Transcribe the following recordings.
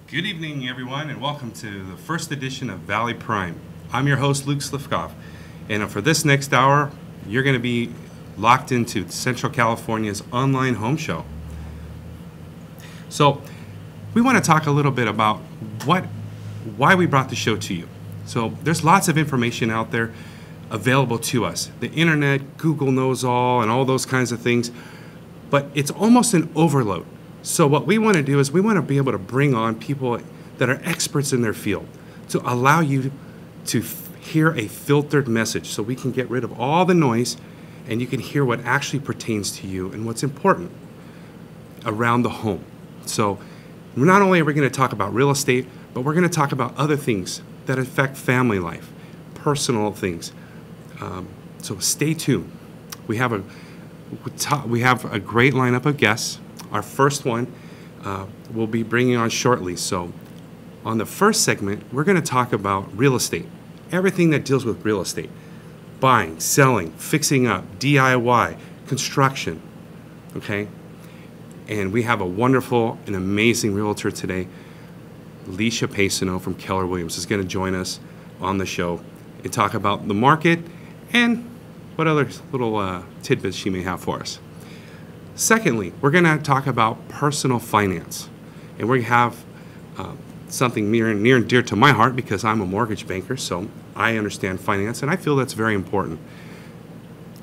Good evening, everyone, and welcome to the first edition of ValleyPrime. I'm your host, Luke Slifkoff, and for this next hour, you're going to be locked into Central California's online home show. So, we want to talk a little bit about why we brought the show to you. So, there's lots of information out there available to us. The internet, Google knows all, and all those kinds of things, but it's almost an overload. So what we want to do is we want to be able to bring on people that are experts in their field to allow you to hear a filtered message so we can get rid of all the noise and you can hear what actually pertains to you and what's important around the home. So not only are we going to talk about real estate, but we're going to talk about other things that affect family life, personal things. So stay tuned. We have a great lineup of guests. Our first one we'll be bringing on shortly. So on the first segment, we're going to talk about real estate, everything that deals with real estate, buying, selling, fixing up, DIY, construction, okay? And we have a wonderful and amazing realtor today. Alicia Pacino from Keller Williams is going to join us on the show and talk about the market and what other little tidbits she may have for us. Secondly, we're going to talk about personal finance. And we have something near and dear to my heart because I'm a mortgage banker, so I understand finance, and I feel that's very important.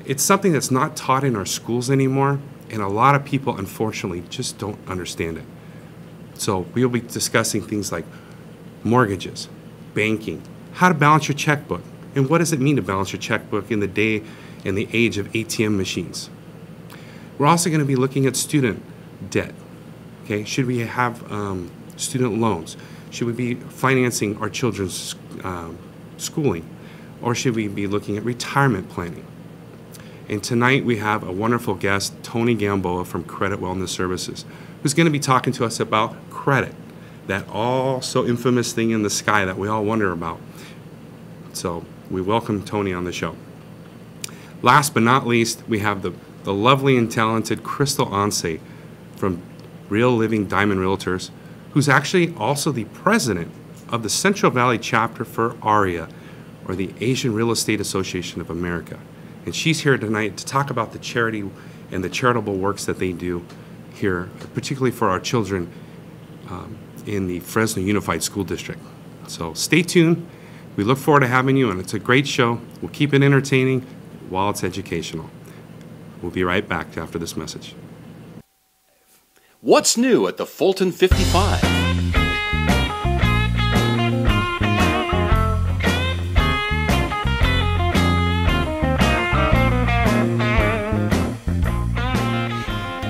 It's something that's not taught in our schools anymore, and a lot of people, unfortunately, just don't understand it. So we'll be discussing things like mortgages, banking, how to balance your checkbook, and what does it mean to balance your checkbook in the day and the age of ATM machines. We're also going to be looking at student debt. Okay, should we have student loans? Should we be financing our children's schooling? Or should we be looking at retirement planning? And tonight we have a wonderful guest, Tony Gamboa from Credit Wellness Services, who's going to be talking to us about credit, that all so infamous thing in the sky that we all wonder about. So we welcome Tony on the show. Last but not least, we have the lovely and talented Crystal Onse from Real Living Diamond Realtors, who's actually also the president of the Central Valley chapter for AREAA, or the Asian Real Estate Association of America. And she's here tonight to talk about the charity and the charitable works that they do here, particularly for our children in the Fresno Unified School District. So stay tuned. We look forward to having you, and it's a great show. We'll keep it entertaining while it's educational. We'll be right back after this message. What's new at the Fulton 55?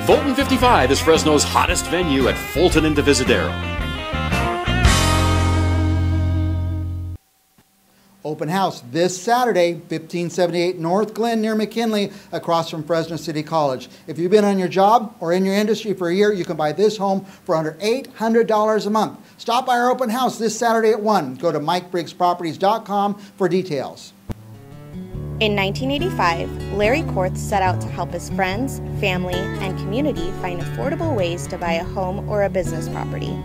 Fulton 55 is Fresno's hottest venue at Fulton and Divisadero. Open house this Saturday, 1578 North Glen near McKinley, across from Fresno City College. If you've been on your job or in your industry for a year, you can buy this home for under $800 a month. Stop by our open house this Saturday at 1. Go to MikeBriggsProperties.com for details. In 1985, Larry Korth set out to help his friends, family, and community find affordable ways to buy a home or a business property.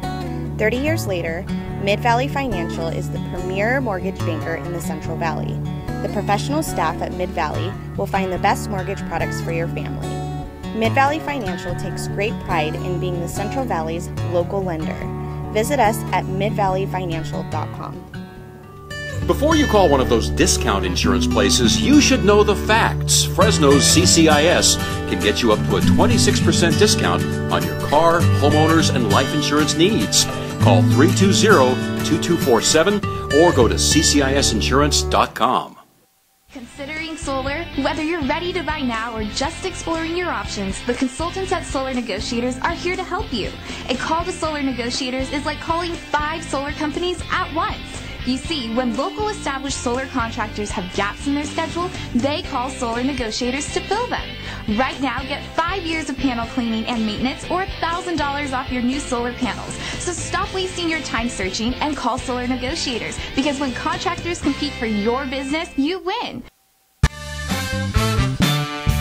30 years later, Mid-Valley Financial is the premier mortgage banker in the Central Valley. The professional staff at Mid-Valley will find the best mortgage products for your family. Mid-Valley Financial takes great pride in being the Central Valley's local lender. Visit us at midvalleyfinancial.com. Before you call one of those discount insurance places, you should know the facts. Fresno's CCIS can get you up to a 26% discount on your car, homeowners, and life insurance needs. Call 320-2247 or go to ccisinsurance.com. Considering solar? Whether you're ready to buy now or just exploring your options, the consultants at Solar Negotiators are here to help you. A call to Solar Negotiators is like calling 5 solar companies at once. You see, when local established solar contractors have gaps in their schedule, they call Solar Negotiators to fill them. Right now, get 5 years of panel cleaning and maintenance or $1,000 off your new solar panels. So stop wasting your time searching and call Solar Negotiators, because when contractors compete for your business, you win.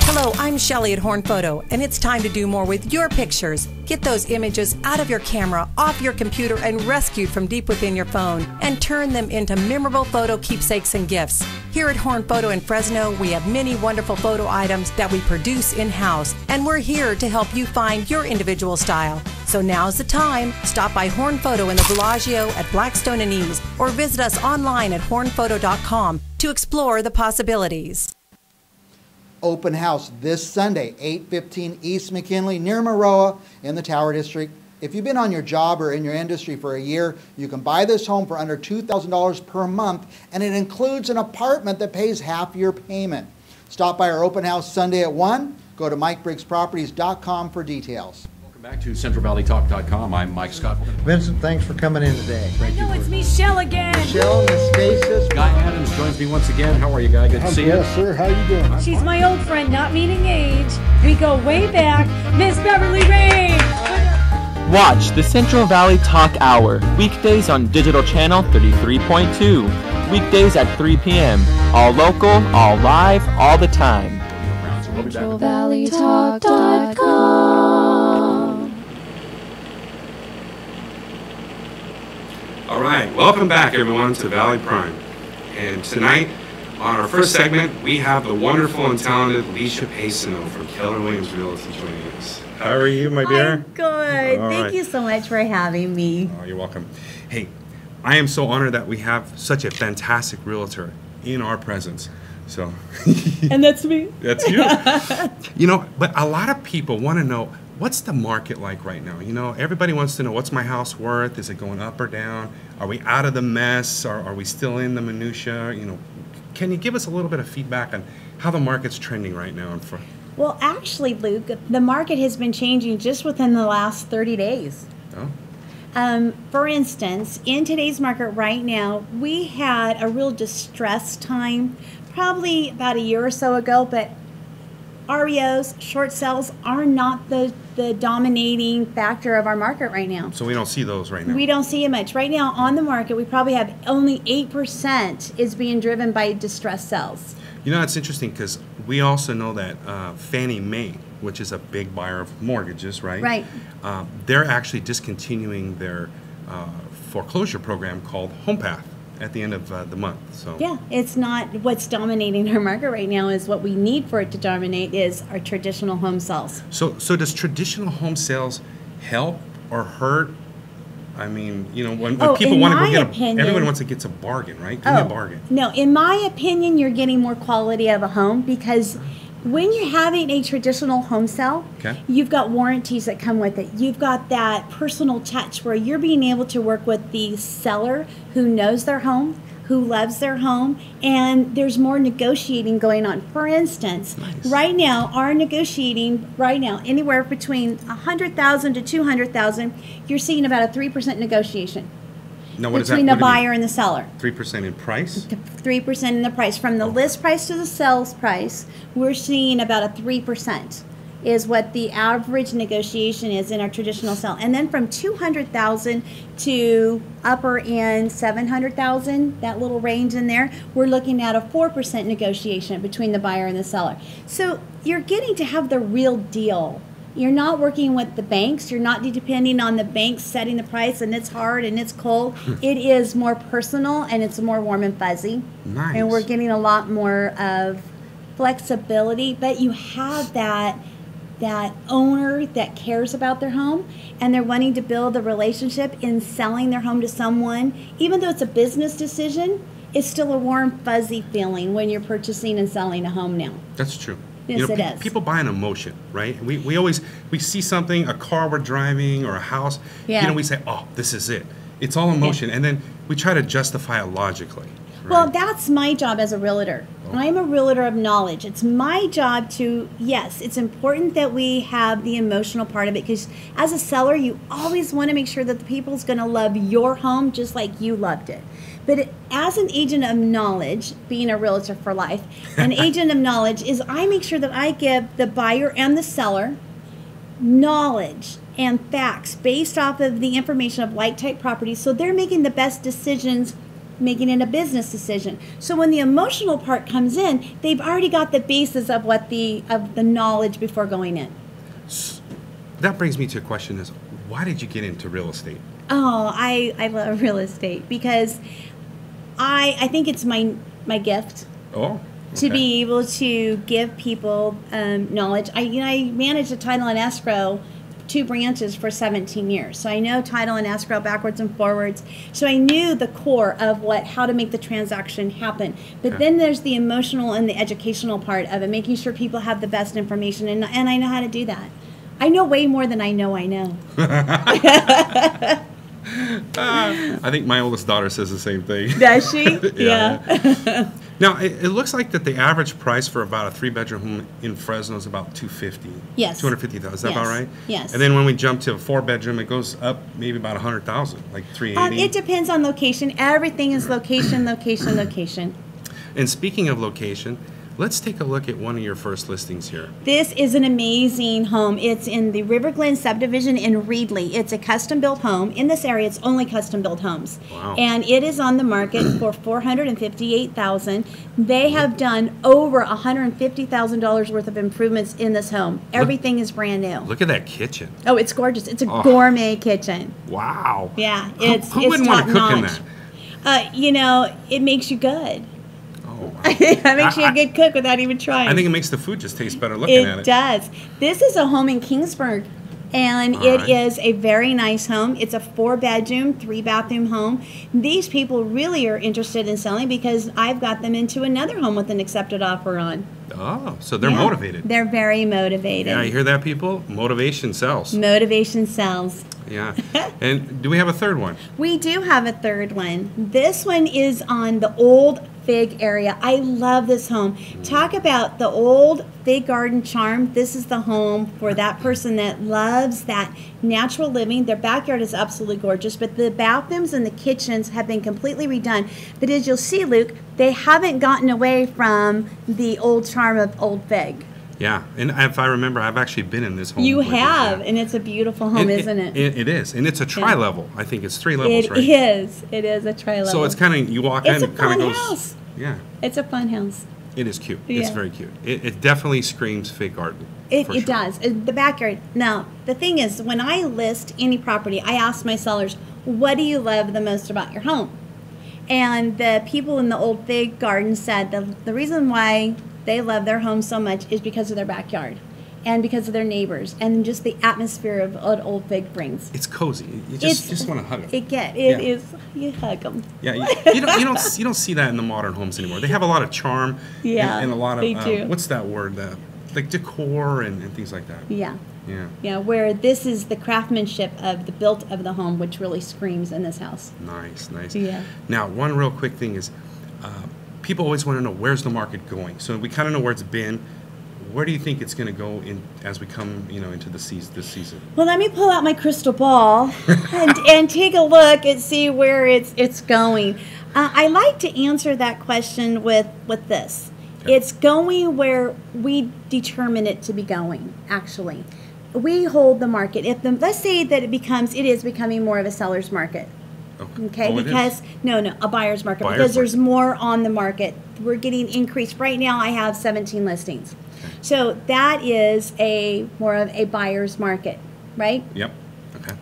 Hello, I'm Shelly at Horn Photo, and it's time to do more with your pictures. Get those images out of your camera, off your computer, and rescued from deep within your phone, and turn them into memorable photo keepsakes and gifts. Here at Horn Photo in Fresno, we have many wonderful photo items that we produce in-house, and we're here to help you find your individual style. So now's the time. Stop by Horn Photo in the Bellagio at Blackstone and East, or visit us online at hornphoto.com to explore the possibilities. Open house this Sunday, 815 East McKinley, near Maroa in the Tower District. If you've been on your job or in your industry for a year, you can buy this home for under $2,000 per month, and it includes an apartment that pays half your payment. Stop by our open house Sunday at 1. Go to MikeBriggsProperties.com for details. Welcome back to CentralValleyTalk.com. I'm Mike Scott. Vincent, thanks for coming in today. No, it's Michelle again. Michelle, Miss Stasis. Guy Adams joins me once again. How are you, Guy? Good to see you. Yes, sir. How you doing? She's my old friend, not meaning age. We go way back. Miss Beverly Rain. Watch the Central Valley Talk Hour, weekdays on Digital Channel 33.2, weekdays at 3 p.m. All local, all live, all the time. CentralValleyTalk.com. All right, welcome back everyone to ValleyPrime. And tonight, on our first segment, we have the wonderful and talented Leisha Pacino from Keller Williams Realty joining us. How are you, my dear? I'm good. All Thank right. you so much for having me. Oh, you're welcome. Hey, I am so honored that we have such a fantastic realtor in our presence. So, And that's me. that's you. You know, but a lot of people want to know, what's the market like right now? You know, everybody wants to know, what's my house worth? Is it going up or down? Are we out of the mess? Are we still in the minutia? You know, can you give us a little bit of feedback on how the market's trending right now? Well, actually, Luke, the market has been changing just within the last 30 days. Oh, For instance, in today's market right now, we had a real distressed time probably about a year or so ago, but REOs, short sales, are not the dominating factor of our market right now. so we don't see those right now. We don't see it much. Right now on the market, we probably have only 8% is being driven by distressed sales. You know, it's interesting because we also know that Fannie Mae, which is a big buyer of mortgages, right? Right. They're actually discontinuing their foreclosure program called HomePath at the end of the month. So Yeah, it's not what's dominating our market right now. Is what we need for it to dominate is our traditional home sales. So does traditional home sales help or hurt? I mean, you know, when people in want to go my get opinion- everyone wants to get a bargain, right? Give me a bargain. No, in my opinion, you're getting more quality of a home because when you're having a traditional home sale, Okay. you've got warranties that come with it. You've got that personal touch where you're being able to work with the seller who knows their home, who loves their home, and there's more negotiating going on. For instance, right now, our negotiating right now, anywhere between $100,000 to $200,000, you're seeing about a 3% negotiation Now, what is that? between the What do you mean? buyer and the seller. 3% in price? 3% in the price. From the list price to the sales price, we're seeing about a 3% is what the average negotiation is in our traditional sale. And then from 200,000 to upper end 700,000, that little range in there, we're looking at a 4% negotiation between the buyer and the seller. So you're getting to have the real deal. You're not working with the banks. You're not depending on the banks setting the price, and it's hard and it's cold. It is more personal and it's more warm and fuzzy. Nice. And we're getting a lot more of flexibility, but you have that owner that cares about their home, and they're wanting to build a relationship in selling their home to someone. Even though it's a business decision, it's still a warm, fuzzy feeling when you're purchasing and selling a home now. That's true. Yes, it is. People buy an emotion, right? We see something, a car we're driving or a house, Yeah. you know, we say, oh, this is it. It's all emotion. And then we try to justify it logically. Right? Well, that's my job as a realtor. I'm a realtor of knowledge. It's my job to, yes, it's important that we have the emotional part of it, because as a seller, you always want to make sure that the people's going to love your home just like you loved it. But as an agent of knowledge, being a realtor for life, an agent of knowledge is I make sure that I give the buyer and the seller knowledge and facts based off of the information of like-type properties, so they're making the best decisions making it a business decision. So when the emotional part comes in, they've already got the basis of the knowledge before going in. That brings me to a question: is why did you get into real estate? Oh, I love real estate because I think it's my gift. Oh. To be able to give people knowledge. I managed a title and escrow, 2 branches for 17 years. So I know title and escrow backwards and forwards. So I knew the core of how to make the transaction happen. But then there's the emotional and the educational part of it, making sure people have the best information, and I know how to do that. I know way more than I know. I think my oldest daughter says the same thing. Does she? Yeah. Now, it looks like that the average price for about a 3-bedroom home in Fresno is about $250,000. Yes. $250,000. Is that about right? Yes. And then when we jump to a 4-bedroom, it goes up maybe about $100,000, like $380,000. It depends on location. Everything is location, location, location. And speaking of location, let's take a look at one of your first listings here. This is an amazing home. It's in the River Glen subdivision in Reedley. It's a custom-built home. In this area, it's only custom-built homes. Wow. And it is on the market for $458,000. They have done over $150,000 worth of improvements in this home. Everything is brand new. Look at that kitchen. Oh, it's gorgeous. It's a gourmet kitchen. Wow. Yeah, who wouldn't want to cook in that? It makes you good. Oh, wow. That makes you a good cook without even trying. I think it makes the food just taste better looking at it. It does. This is a home in Kingsburg, and it is a very nice home. It's a 4-bedroom, 3-bathroom home. These people really are interested in selling because I've got them into another home with an accepted offer on. Oh, so they're motivated. They're very motivated. Yeah, you hear that, people? Motivation sells. Motivation sells. Yeah. And do we have a third one? We do have a third one. This one is on the Old Fig area. I love this home. Talk about the old Fig Garden charm. This is the home for that person that loves that natural living. Their backyard is absolutely gorgeous, but the bathrooms and the kitchens have been completely redone. But as you'll see, Luke, they haven't gotten away from the old charm of Old Fig. Yeah, and if I remember, I've actually been in this home. You have, and it's a beautiful home, isn't it? It is, and it's a tri-level. I think it's 3 levels, right? It is. It is a tri-level. So it's kind of, you walk in, It's a it kind of fun goes. house. Yeah. It's a fun house. It is cute. Yeah. It's very cute. It definitely screams Fig Garden. It does. The backyard. Now, the thing is, when I list any property, I ask my sellers, what do you love the most about your home? And the people in the Old Fig Garden said the reason why they love their home so much is because of their backyard and because of their neighbors and just the atmosphere of what Old Fig brings. It's cozy. You just want to hug them. It is. You hug them. Yeah, you don't see that in the modern homes anymore. They have a lot of charm. Yeah, and a lot of they do. What's that word? Like decor and things like that. Yeah. Yeah. Yeah, where this is the craftsmanship of the built of the home, which really screams in this house. Nice. Yeah. Now, one real quick thing is, people always want to know where's the market going. So we kind of know where it's been. Where do you think it's going to go in as we come, into this season? Well, let me pull out my crystal ball and take a look and see where it's going. I like to answer that question with this. Okay. It's going where we determine it to be going. Actually, we hold the market. Let's say that it is becoming more of a seller's market. Okay, because a buyer's market, because there's more on the market. We're getting increased. Right now I have 17 listings. Okay. So that is more of a buyer's market, right? Yep.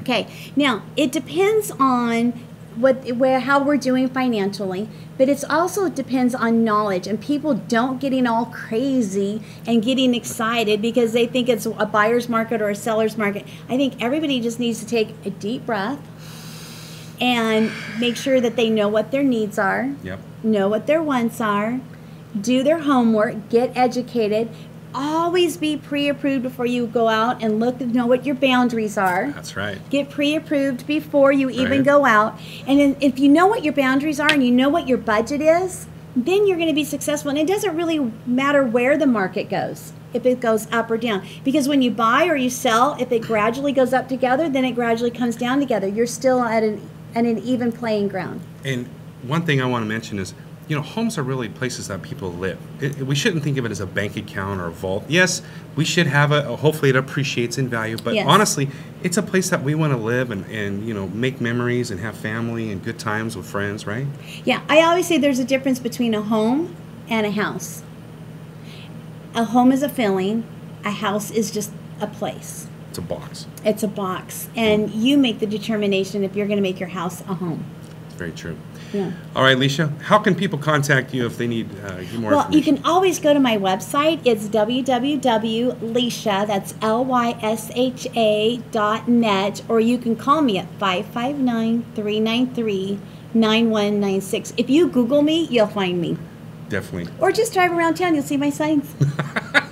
Okay. Now, it depends on how we're doing financially, but it also depends on knowledge, and people don't getting all crazy and getting excited because they think it's a buyer's market or a seller's market. I think everybody just needs to take a deep breath and make sure that they know what their needs are, know what their wants are, do their homework, get educated, always be pre-approved before you go out and know what your boundaries are. That's right. Get pre-approved before you even go out. And then if you know what your boundaries are and you know what your budget is, then you're going to be successful. And it doesn't really matter where the market goes, if it goes up or down. Because when you buy or you sell, if it gradually goes up together, then it gradually comes down together. You're still at an even playing ground. And one thing I want to mention is you know, homes are really places that people live. We shouldn't think of it as a bank account or a vault. Yes, we should have hopefully it appreciates in value, but Yes. honestly, it's a place that we want to live and, you know, make memories and have family and good times with friends, right? Yeah, I always say there's a difference between a home and a house. A home is a feeling, a house is just a place. It's a box. It's a box, and you make the determination if you're going to make your house a home. It's very true. Yeah. All right, Leisha, how can people contact you if they need more Well, you information? can always go to my website. It's www.lysha, that's LYSHA.net, or you can call me at 559-393-9196. If you Google me, you'll find me. Definitely. Or just drive around town, you'll see my signs.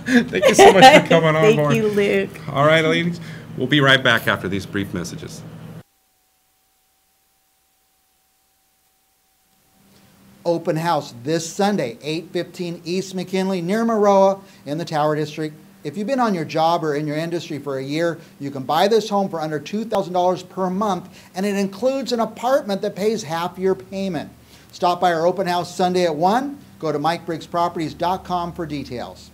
Thank you so much for coming on board. Thank you, Luke. All right, ladies, we'll be right back after these brief messages. Open house this Sunday, 815 East McKinley, near Maroa in the Tower District. If you've been on your job or in your industry for a year, you can buy this home for under $2,000 per month, and it includes an apartment that pays half your payment. Stop by our open house Sunday at 1. Go to MikeBriggsProperties.com for details.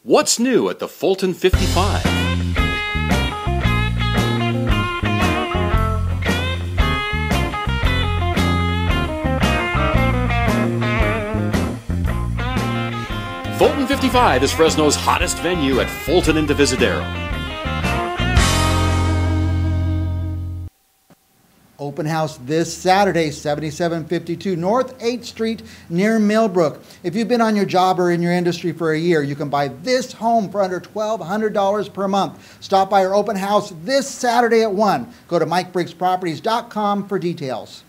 What's new at the Fulton 55? Fulton 55 is Fresno's hottest venue at Fulton and Divisadero. Open house this Saturday, 7752 North 8th Street near Millbrook. If you've been on your job or in your industry for a year, you can buy this home for under $1,200 per month. Stop by our open house this Saturday at 1. Go to MikeBriggsProperties.com for details.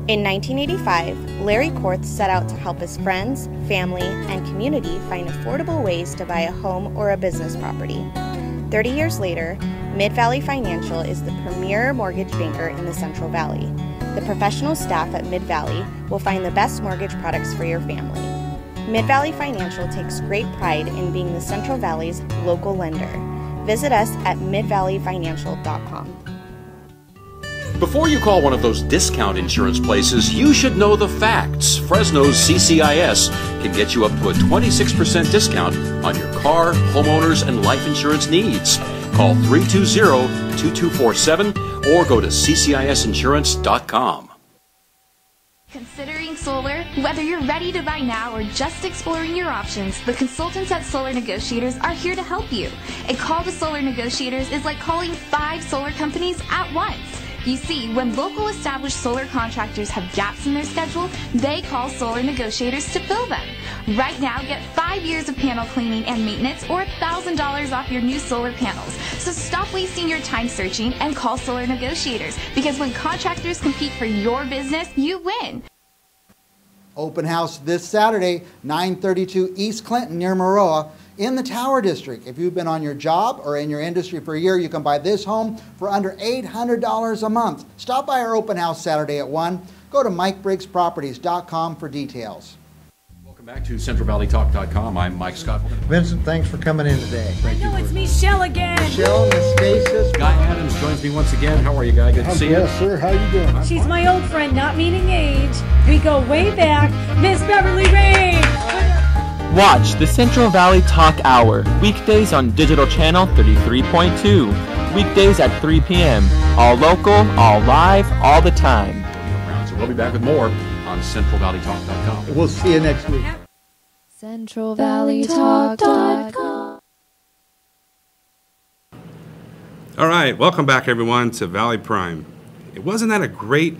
In 1985, Larry Korth set out to help his friends, family, and community find affordable ways to buy a home or a business property. 30 years later, Mid-Valley Financial is the premier mortgage banker in the Central Valley. The professional staff at Mid-Valley will find the best mortgage products for your family. Mid-Valley Financial takes great pride in being the Central Valley's local lender. Visit us at midvalleyfinancial.com. Before you call one of those discount insurance places, you should know the facts. Fresno's CCIS can get you up to a 26% discount on your car, homeowners, and life insurance needs. Call 320-2247 or go to ccisinsurance.com. Considering solar? Whether you're ready to buy now or just exploring your options, the consultants at Solar Negotiators are here to help you. A call to Solar Negotiators is like calling 5 solar companies at once. You see, when local established solar contractors have gaps in their schedule, they call Solar Negotiators to fill them. Right now, get 5 years of panel cleaning and maintenance or $1,000 off your new solar panels. So stop wasting your time searching and call Solar Negotiators, because when contractors compete for your business, you win. Open house this Saturday, 932 East Clinton near Maroa in the Tower District. If you've been on your job or in your industry for a year, you can buy this home for under $800 a month. Stop by our open house Saturday at 1. Go to MikeBriggsProperties.com for details. Welcome back to CentralValleyTalk.com. I'm Mike Scott. Vincent, thanks for coming in today. I know it's Michelle again. Michelle, Miss Stasis. Guy Adams joins me once again. How are you, Guy? Good to see you. Yes, sir. How you doing? She's my old friend, not meaning age. We go way back. Miss Beverly Rain. Watch the Central Valley Talk Hour, weekdays on Digital Channel 33.2, weekdays at 3 p.m. All local, all live, all the time. So we'll be back with more on CentralValleyTalk.com. We'll see you next week. CentralValleyTalk.com. All right, welcome back, everyone, to ValleyPrime. Wasn't that a great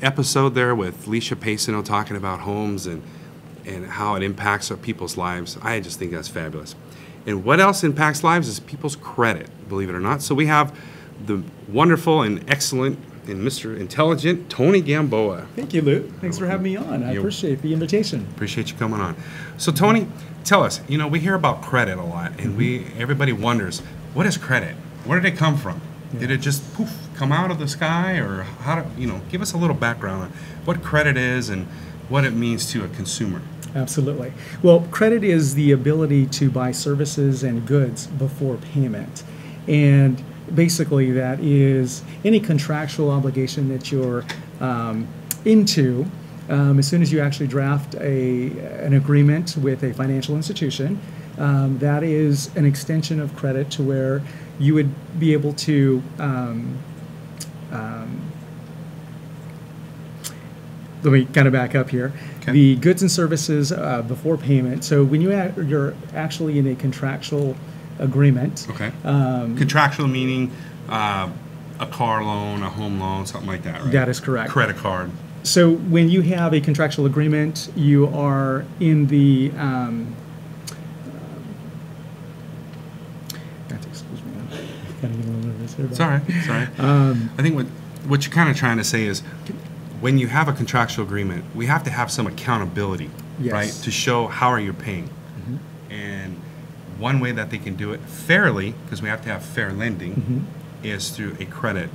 episode there with Leisha Pacino talking about homes and how it impacts our people's lives? I just think that's fabulous. And what else impacts lives is people's credit, believe it or not. So we have the wonderful and excellent and Mr. Intelligent Tony Gamboa. Thank you, Luke. Thanks for having me on. I appreciate the invitation. Appreciate you coming on. So Tony, tell us, you know, we hear about credit a lot, and everybody wonders, what is credit? Where did it come from? Yeah. Did it just poof come out of the sky, or how do, you know, give us a little background on what credit is and what it means to a consumer. Absolutely. Well, credit is the ability to buy services and goods before payment. And basically that is any contractual obligation that you're into As soon as you actually draft an agreement with a financial institution, that is an extension of credit to where you would be able to let me kind of back up here. Okay. The goods and services before payment. So when you're actually in a contractual agreement. Okay. Contractual meaning a car loan, a home loan, something like that, right? That is correct. Credit card. So when you have a contractual agreement, you are in the excuse me, I'm kind of getting a little nervous here. It's all right. It's all right. I think what you're kind of trying to say is, when you have a contractual agreement, we have to have some accountability, Yes. right, to show how are you paying. And one way that they can do it fairly, because we have to have fair lending, is through a credit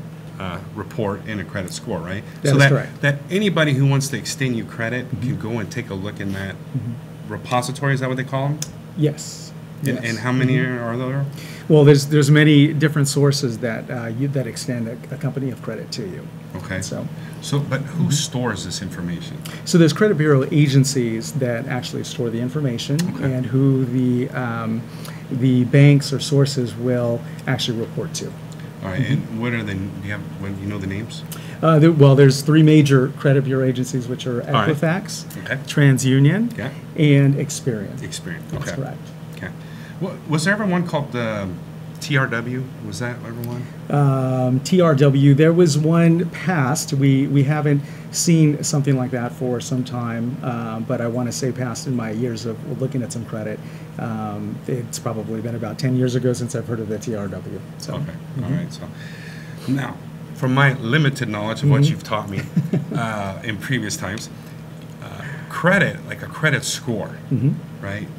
report and a credit score, right? That is correct. That anybody who wants to extend you credit can go and take a look in that repository. Is that what they call them? Yes. Yes. And how many are there? Well, there's many different sources that that extend a company of credit to you. Okay. So but who stores this information? So there's credit bureau agencies that actually store the information, Okay. and who the banks or sources will actually report to. All right. And what are the? Do you know the names? Well, there's three major credit bureau agencies, which are right. Equifax, Okay. TransUnion, Okay. and Experian. Experience. That's Okay. correct. Okay. Was there ever one called TRW? Was that ever one? TRW. There was one passed. We haven't seen something like that for some time, but I want to say passed in my years of looking at some credit. It's probably been about 10 years ago since I've heard of the TRW. So. Okay. All right. So now, from my limited knowledge of what you've taught me in previous times, credit, like a credit score, right?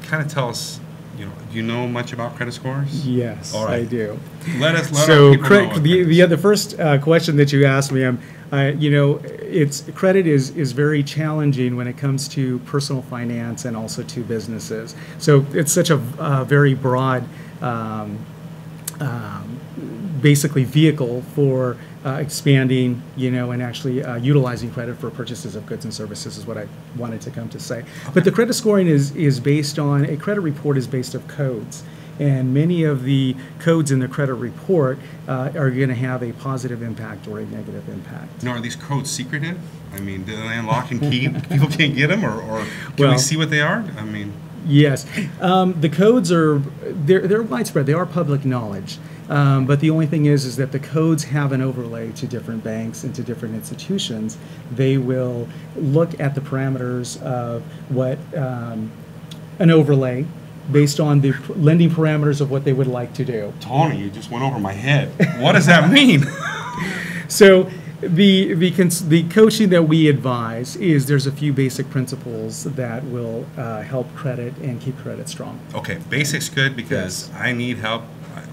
Kind of tell us. Do you know much about credit scores? Yes, All right. I do. Let our So people know what the first question that you asked me, credit is very challenging when it comes to personal finance and also to businesses. So it's such a very broad, basically vehicle for expanding, and actually utilizing credit for purchases of goods and services is what I wanted to come to say. But the credit scoring is based on, a credit report is based of codes. And many of the codes in the credit report are going to have a positive impact or a negative impact. Now, are these codes secretive? I mean, do they unlock and key? People can't get them, or can we see what they are? I mean, yes, the codes they're widespread. They are public knowledge. But the only thing is that the codes have an overlay to different banks and to different institutions. They will look at the parameters of what an overlay based on the lending parameters of what they would like to do. Tony, you just went over my head. What does that mean? So the coaching that we advise is there's a few basic principles that will help credit and keep credit strong. Okay, basics good because Yes. I need help.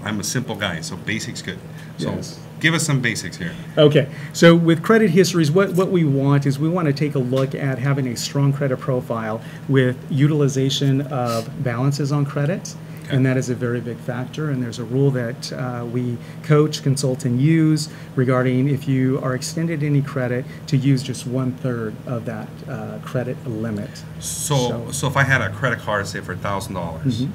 I'm a simple guy, so basics good. So Yes. give us some basics here. Okay, so with credit histories, what we want is we want to take a look at having a strong credit profile with utilization of balances on credit, and that is a very big factor. And there's a rule that we coach, consult, and use regarding if you are extended any credit to use just 1/3 of that credit limit. So if I had a credit card, say for $1,000,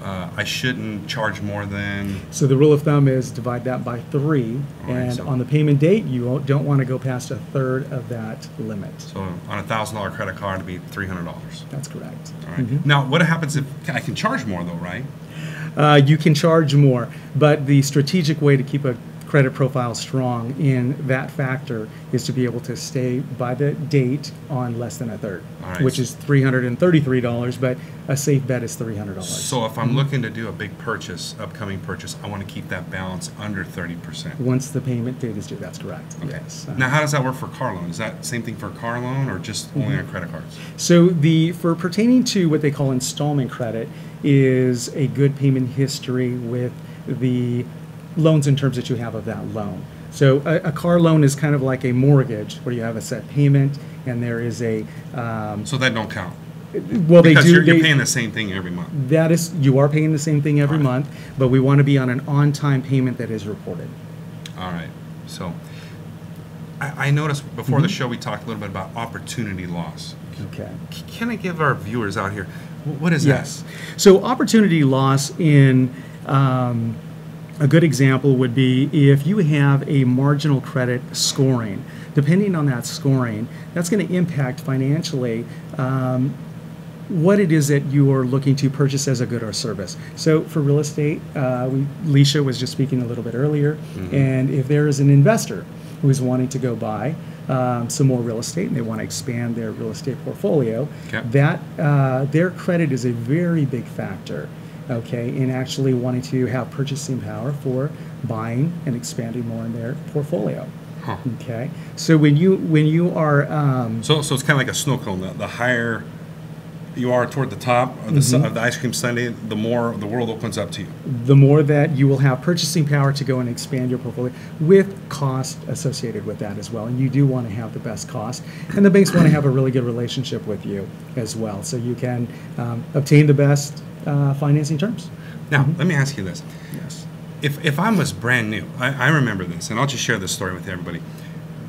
I shouldn't charge more than. So the rule of thumb is divide that by 3, All right, and so- on the payment date, you don't want to go past 1/3 of that limit. So on a $1,000 credit card, it'd be $300. That's correct. All right. Now, what happens if I can charge more though, right? You can charge more, but the strategic way to keep a credit profile strong in that factor is to be able to stay by the date on less than 1/3, All right. which is $333, but a safe bet is $300. So if I'm looking to do a big purchase, upcoming purchase, I want to keep that balance under 30%. Once the payment date is due, that's correct. Okay. Yes. Now, how does that work for car loan? Is that same thing for a car loan or just only on credit cards? So for pertaining to what they call installment credit is a good payment history with the loans and terms that you have of that loan. So a car loan is kind of like a mortgage where you have a set payment and there is a. So that don't count. Well, because they do. You're paying the same thing every month. That is, you are paying the same thing every month, but we want to be on an on-time payment that is reported. All right. So I noticed before the show we talked a little bit about opportunity loss. Okay. Can I give our viewers out here, what is Yes. So opportunity loss in a good example would be if you have a marginal credit scoring. Depending on that scoring, that's going to impact financially what it is that you are looking to purchase as a good or service. So for real estate, Leisha was just speaking a little bit earlier, and if there is an investor who is wanting to go buy some more real estate and they want to expand their real estate portfolio, that their credit is a very big factor, okay, in actually wanting to have purchasing power for buying and expanding more in their portfolio. Huh. Okay, so when you are so it's kind of like a snow cone. The higher you are toward the top of the ice cream sundae, the more the world opens up to you. The more that you will have purchasing power to go and expand your portfolio with cost associated with that as well. And you do want to have the best cost. And the banks want to have a really good relationship with you as well, so you can obtain the best financing terms. Now, let me ask you this. Yes. If I was brand new, I remember this, and I'll just share this story with everybody.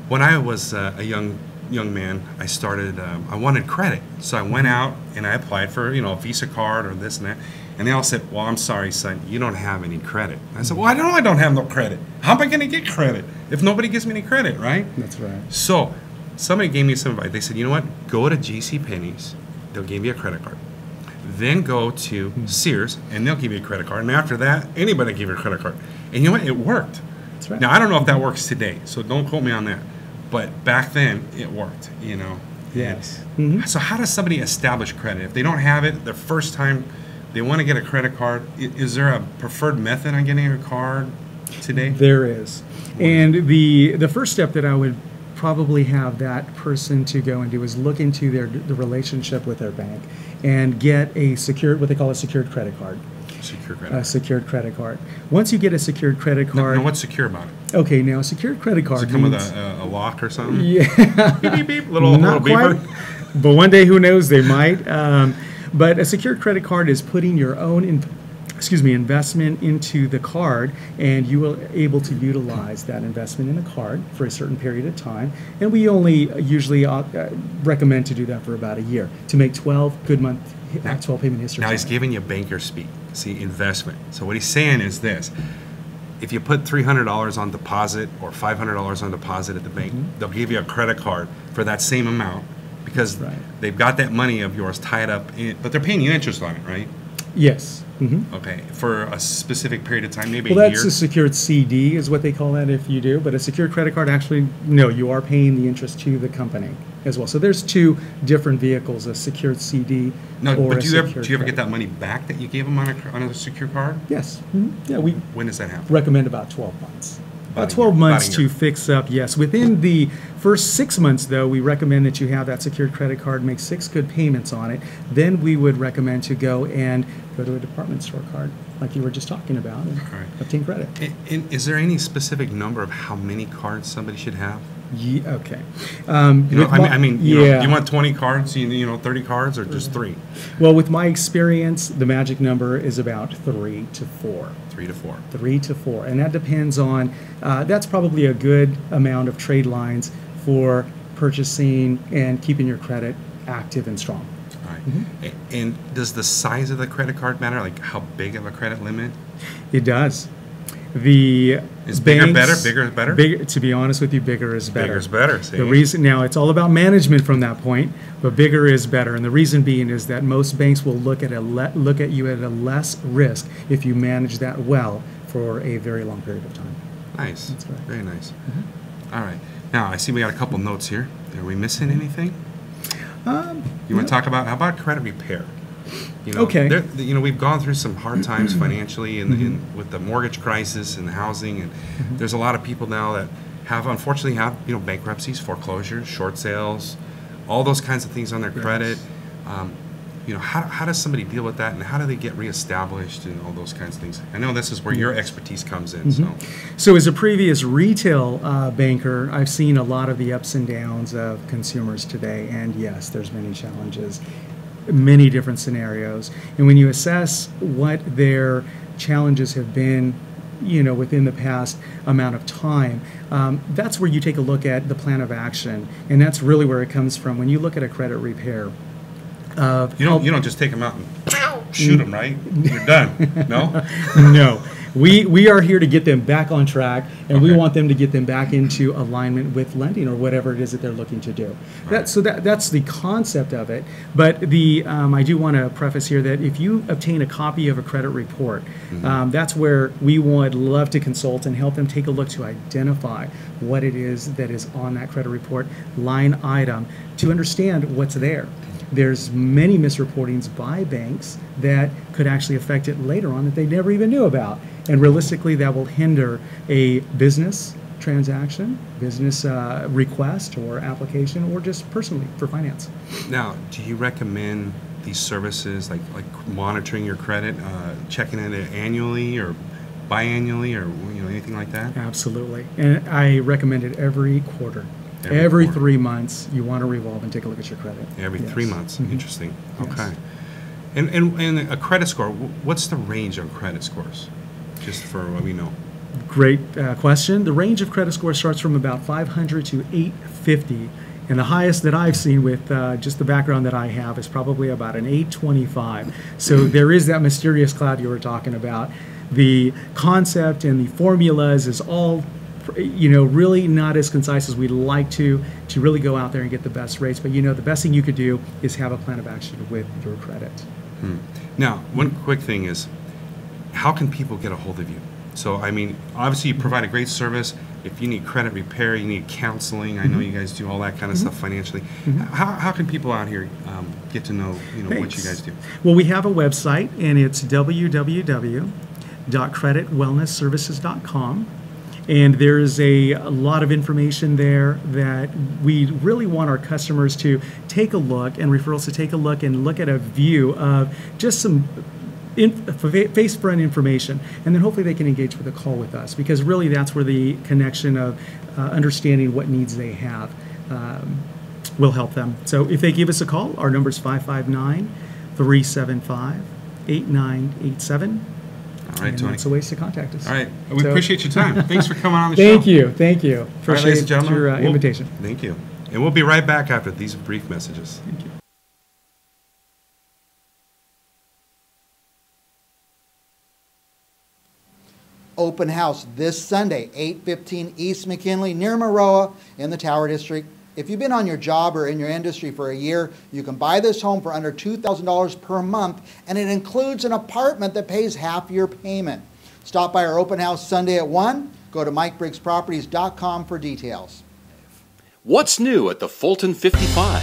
When I was a young man, I started, I wanted credit. So I went out and I applied for, a Visa card or this and that. And they all said, well, I'm sorry, son, you don't have any credit. I said, well, I don't have no credit. How am I going to get credit if nobody gives me any credit, right? That's right. So somebody gave me some advice. They said, you know what? Go to JCPenney's. They'll give you a credit card. Then go to Sears, and they'll give you a credit card. And after that, anybody will give you a credit card. And you know what? It worked. That's right. Now, I don't know if that works today, so don't quote me on that. But back then, it worked, Yes. So how does somebody establish credit? If they don't have it, the first time they want to get a credit card, is there a preferred method on getting a card today? There is. And the first step that I would probably have that person to go and do is look into the relationship with their bank and get a secured, what they call a secured credit card. Secured credit card. A secured credit card. Once you get a secured credit card... Now what's secure about it? Okay, now a secured credit card Does it come means, with a lock or something? Yeah. Beep, beep, beep. Little quite, beeper? but one day, who knows, they might. But a secured credit card is putting your own investment into the card, and you are able to utilize that investment in the card for a certain period of time. And we only usually recommend to do that for about a year to make 12 good month, 12 payment history. Now he's giving you banker speak. See, investment. So what he's saying is this. If you put $300 on deposit or $500 on deposit at the bank, they'll give you a credit card for that same amount because they've got that money of yours tied up in it, but they're paying you interest on it, right? Yes. Okay, for a specific period of time, maybe well, a year? That's a secured CD is what they call that if you do, but a secured credit card, actually, no, you are paying the interest to the company as well. So there's two different vehicles, a secured CD or but do you ever credit. get that money back that you gave them on a secured card? Yes. Yeah, we when does that happen? recommend about 12 months. About 12 year. months About a year. to fix up, yes. Within the first 6 months, though, we recommend that you have that secured credit card, make 6 good payments on it. Then we would recommend to go to a department store card, like you were just talking about, and obtain credit. And is there any specific number of how many cards somebody should have? Yeah, okay. Do you want 20 cards, 30 cards, or just 3? Well, with my experience, the magic number is about 3 to 4. 3 to 4. 3 to 4. And that depends on, that's probably a good amount of trade lines for purchasing and keeping your credit active and strong. All right. And does the size of the credit card matter? Like how big of a credit limit? It does. Is bigger better? Bigger is better? Bigger, to be honest with you, bigger is better. Bigger is better. See? The reason, now it's all about management from that point, but bigger is better. And the reason being is that most banks will look at you at a less risk if you manage that well for a very long period of time. Nice. That's right. Very nice. All right. Now I see we got a couple notes here. Are we missing anything? You want to talk about how about credit repair? Okay. We've gone through some hard times financially with the mortgage crisis and the housing, and there's a lot of people now that unfortunately have bankruptcies, foreclosures, short sales, all those kinds of things on their credit. How does somebody deal with that, and how do they get reestablished and all those kinds of things? I know this is where your expertise comes in. So as a previous retail banker, I've seen a lot of the ups and downs of consumers today, and yes, there's many challenges, many different scenarios. And when you assess what their challenges have been within the past amount of time. That's where you take a look at the plan of action, and that's really where it comes from. When you look at a credit repair, you don't just take them out and shoot them, right? You're done. No. No. We are here to get them back on track, and we want them to get them back into alignment with lending or whatever it is that they're looking to do. That's the concept of it. But I do want to preface here that if you obtain a copy of a credit report, that's where we would love to consult and help them take a look to identify what it is that is on that credit report line item to understand what's there. There's many misreportings by banks that could actually affect it later on that they never even knew about. And realistically, that will hinder a business transaction, business request or application, or just personally for finance. Now, do you recommend these services like monitoring your credit, checking it annually or biannually or anything like that? Absolutely. And I recommend it every quarter. Every 3 months, you want to revolve and take a look at your credit. Every 3 months. Interesting. Okay. And a credit score, what's the range of credit scores? Just for what we know. Great question. The range of credit scores starts from about 500 to 850. And the highest that I've seen with just the background that I have is probably about an 825. So there is that mysterious cloud you were talking about. The concept and the formulas is all really not as concise as we'd like to really go out there and get the best rates. But the best thing you could do is have a plan of action with your credit. Now, one quick thing is, how can people get a hold of you? So, I mean, obviously you provide a great service. If you need credit repair, you need counseling. I know you guys do all that kind of stuff financially. How can people out here get to know what you guys do? Well, we have a website, and it's www.creditwellnessservices.com. And there's a lot of information there that we really want our customers to take a look, and referrals to take a look and look at a view of just some face front information, and then hopefully they can engage with a call with us, because really that's where the connection of understanding what needs they have will help them. So if they give us a call, our number is 559-375-8987. All right, Tony. That's a ways to contact us. All right. We appreciate your time. Thanks for coming on the show. Thank you. Appreciate your invitation. Thank you. And we'll be right back after these brief messages. Thank you. Open house this Sunday, 815 East McKinley, near AREAA in the Tower District. If you've been on your job or in your industry for a year, you can buy this home for under $2,000 per month, and it includes an apartment that pays half your payment. Stop by our open house Sunday at 1. Go to MikeBriggsProperties.com for details. What's new at the Fulton 55?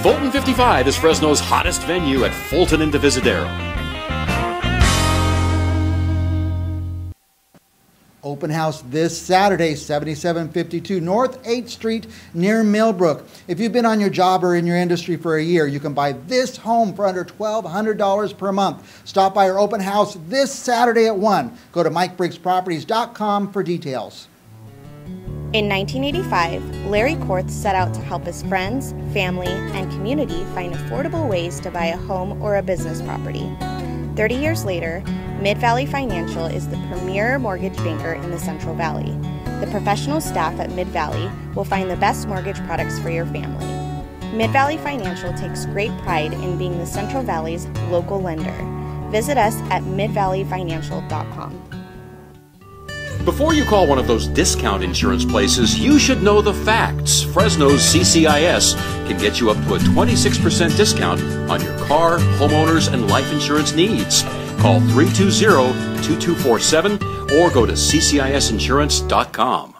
Fulton 55 is Fresno's hottest venue at Fulton and Divisadero. Open house this Saturday, 7752 North 8th Street near Millbrook. If you've been on your job or in your industry for a year, you can buy this home for under $1,200 per month. Stop by our open house this Saturday at 1. Go to MikeBriggsProperties.com for details. In 1985, Larry Korth set out to help his friends, family, and community find affordable ways to buy a home or a business property. 30 years later, Mid-Valley Financial is the premier mortgage banker in the Central Valley. The professional staff at Mid-Valley will find the best mortgage products for your family. Mid-Valley Financial takes great pride in being the Central Valley's local lender. Visit us at midvalleyfinancial.com. Before you call one of those discount insurance places, you should know the facts. Fresno's CCIS can get you up to a 26% discount on your car, homeowners, and life insurance needs. Call 320-2247 or go to ccisinsurance.com.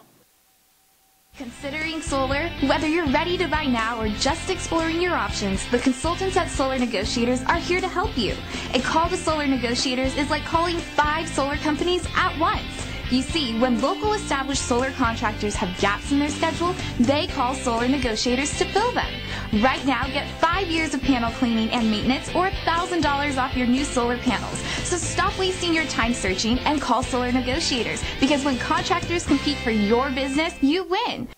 Considering solar? Whether you're ready to buy now or just exploring your options, the consultants at Solar Negotiators are here to help you. A call to Solar Negotiators is like calling 5 solar companies at once. You see, when local established solar contractors have gaps in their schedule, they call Solar Negotiators to fill them. Right now, get 5 years of panel cleaning and maintenance or $1,000 off your new solar panels. So stop wasting your time searching and call Solar Negotiators, because when contractors compete for your business, you win.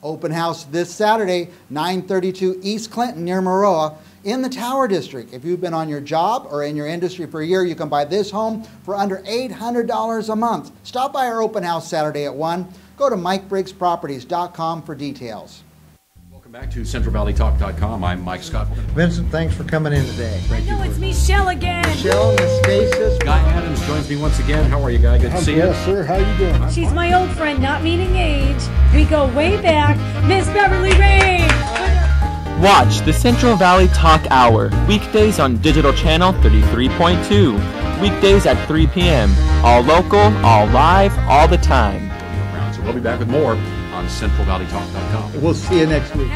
Open house this Saturday, 932 East Clinton near Maroa in the Tower District. If you've been on your job or in your industry for a year, you can buy this home for under $800 a month. Stop by our open house Saturday at 1. Go to MikeBriggsProperties.com for details. Welcome back to CentralValleyTalk.com. I'm Mike Scott. Vincent, thanks for coming in today. I know it's Michelle again. Michelle, Miss Stasis. Guy Adams joins me once again. How are you, Guy? Good to see you. Yes, sir. How you doing? She's my old friend, not meaning age. We go way back. Miss Beverly Rain. Watch the Central Valley Talk Hour, weekdays on digital channel 33.2. Weekdays at 3 p.m. All local, all live, all the time. So we'll be back with more on CentralValleyTalk.com. We'll see you next week.